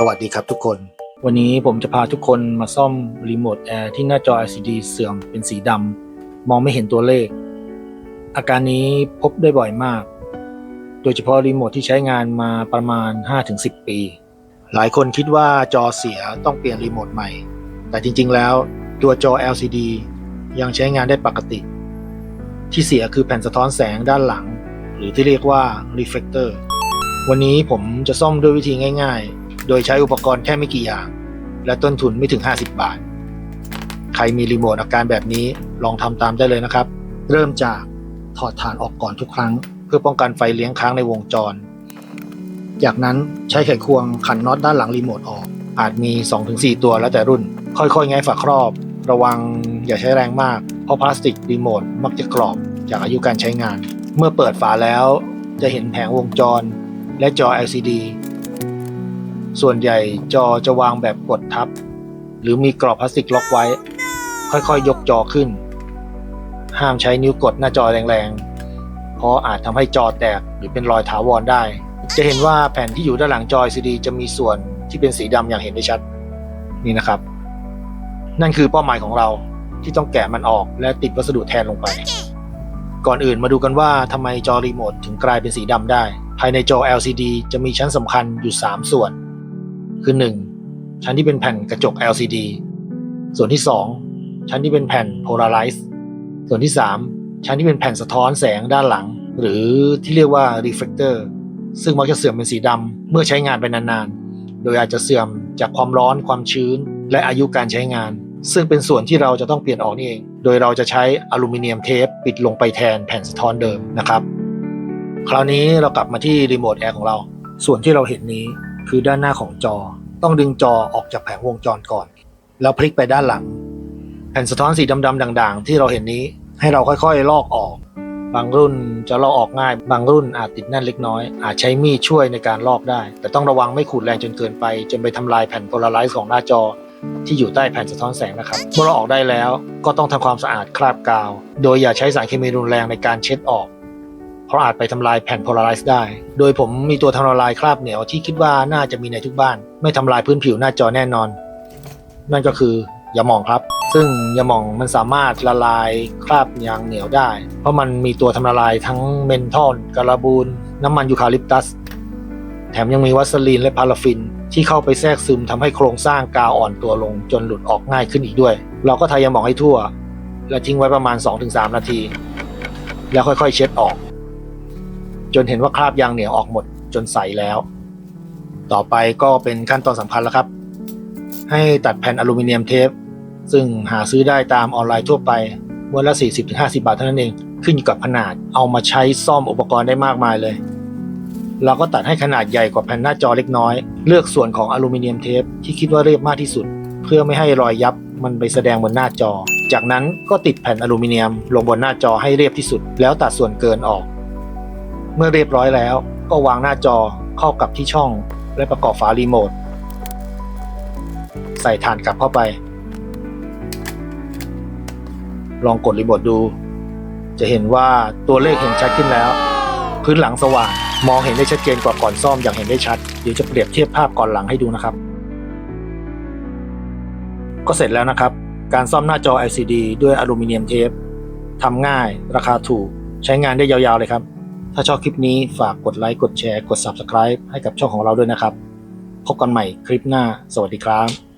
วัสดีครับทุกคนวันนี้ผมจะพาทุกคนมาซ่อมรีโมทแอร์ที่หน้าจอ LCD เสื่อมเป็นสีดำมองไม่เห็นตัวเลขอาการนี้พบได้บ่อยมากโดยเฉพาะรีโมทที่ใช้งานมาประมาณ 5-10 ปีหลายคนคิดว่าจอเสียต้องเปลี่ยนรีโมทใหม่แต่จริงๆแล้วตัวจอ LCD ยังใช้งานได้ปกติที่เสียคือแผ่นสะท้อนแสงด้านหลังหรือที่เรียกว่า reflector วันนี้ผมจะซ่อมด้วยวิธีง่ายๆโดยใช้อุปกรณ์แค่ไม่กี่อย่างและต้นทุนไม่ถึง50 บาทใครมีรีโมทอาการแบบนี้ลองทำตามได้เลยนะครับเริ่มจากถอดถ่านออกก่อนทุกครั้งเพื่อป้องกันไฟเลี้ยงค้างในวงจรจากนั้นใช้ไขควงขันน็อตด้านหลังรีโมทออกอาจมี 2-4 ตัวแล้วแต่รุ่นค่อยๆแงะฝาครอบระวังอย่าใช้แรงมากเพราะพลาสติกรีโมทมักจะกรอบจากอายุการใช้งานเมื่อเปิดฝาแล้วจะเห็นแผงวงจรและจอ LCD ส่วนใหญ่จอจะวางแบบกดทับหรือมีกรอบพลาสติกล็อกไว้ค่อยๆยกจอขึ้นห้ามใช้นิ้วกดหน้าจอแรงๆเพราะอาจทำให้จอแตกหรือเป็นรอยถาวรได้จะเห็นว่าแผ่นที่อยู่ด้านหลังจอ LCD จะมีส่วนที่เป็นสีดำอย่างเห็นได้ชัดนี่นะครับนั่นคือเป้าหมายของเราที่ต้องแกะมันออกและติดวัสดุแทนลงไปก่อนอื่นมาดูกันว่าทำไมจอรีโมทถึงกลายเป็นสีดำได้ภายในจอ LCD จะมีชั้นสำคัญอยู่3ส่วนคือ 1. ชั้นที่เป็นแผ่นกระจก LCD ส่วนที่ 2. ชั้นที่เป็นแผ่น Polarize ส่วนที่ 3. ชั้นที่เป็นแผ่นสะท้อนแสงด้านหลังหรือที่เรียกว่า Reflector ซึ่งมักจะเสื่อมเป็นสีดำเมื่อใช้งานไปนานๆโดยอาจจะเสื่อมจากความร้อนความชื้นและอายุการใช้งานซึ่งเป็นส่วนที่เราจะต้องเปลี่ยนออกนี่เองโดยเราจะใช้อลูมิเนียมเทปปิดลงไปแทนแผ่นสะท้อนเดิมนะครับคราวนี้เรากลับมาที่รีโมทแอร์ของเราส่วนที่เราเห็นนี้คือด้านหน้าของจอต้องดึงจอออกจากแผงวงจรก่อนแล้วพลิกไปด้านหลังแผ่นสะท้อนสีดำๆด่างๆที่เราเห็นนี้ให้เราค่อยๆลอกออกบางรุ่นจะลอกออกง่ายบางรุ่นอาจติดแน่นเล็กน้อยอาจใช้มีดช่วยในการลอกได้แต่ต้องระวังไม่ขูดแรงจนเกินไปจนไปทำลายแผ่นโพลาไรซ์ของหน้าจอที่อยู่ใต้แผ่นสะท้อนแสงนะครับเมื่อเราออกได้แล้วก็ต้องทำความสะอาดคราบกาวโดยอย่าใช้สารเคมีรุนแรงในการเช็ดออกเพราะอาจไปทำลายแผ่นโพลาไรซ์ได้โดยผมมีตัวทำละลายคราบเหนียวที่คิดว่าน่าจะมีในทุกบ้านไม่ทำลายพื้นผิวหน้าจอแน่นอนนั่นก็คือยาหม่องครับซึ่งยาหม่องมันสามารถละลายคราบยางเหนียวได้เพราะมันมีตัวทำละลายทั้งเมนทอลการาบูนน้ำมันยูคาลิปตัสแถมยังมีวัสลีนและพาราฟินที่เข้าไปแทรกซึมทำให้โครงสร้างกาวอ่อนตัวลงจนหลุดออกง่ายขึ้นอีกด้วยเราก็ทายาหม่องให้ทั่วและทิ้งไว้ประมาณ 2-3 นาทีแล้วค่อยๆเช็ดออกจนเห็นว่าคราบยางเหนียวออกหมดจนใสแล้วต่อไปก็เป็นขั้นตอนสำคัญแล้วครับให้ตัดแผ่นอลูมิเนียมเทปซึ่งหาซื้อได้ตามออนไลน์ทั่วไปม้วนละ 40-50 บาทเท่านั้นเองขึ้นอยู่กับขนาดเอามาใช้ซ่อมอุปกรณ์ได้มากมายเลยเราก็ตัดให้ขนาดใหญ่กว่าแผ่นหน้าจอเล็กน้อยเลือกส่วนของอลูมิเนียมเทปที่คิดว่าเรียบมากที่สุดเพื่อไม่ให้รอยยับมันไปแสดงบนหน้าจอจากนั้นก็ติดแผ่นอลูมิเนียมลงบนหน้าจอให้เรียบที่สุดแล้วตัดส่วนเกินออกเมื่อเรียบร้อยแล้วก็วางหน้าจอเข้ากับที่ช่องและประกอบฝารีโมทใส่ถ่านกลับเข้าไปลองกดรีโมทดูจะเห็นว่าตัวเลขเห็นชัดขึ้นแล้วพื้นหลังสว่างมองเห็นได้ชัดเจนกว่าก่อนซ่อมอย่างเห็นได้ชัดเดี๋ยวจะเปรียบเทียบภาพก่อนหลังให้ดูนะครับก็เสร็จแล้วนะครับการซ่อมหน้าจอ LCD ด้วยอลูมิเนียมเทปทำง่ายราคาถูกใช้งานได้ยาวๆเลยครับถ้าชอบคลิปนี้ฝากกดไลค์กดแชร์กด Subscribe ให้กับช่องของเราด้วยนะครับพบกันใหม่คลิปหน้าสวัสดีครับ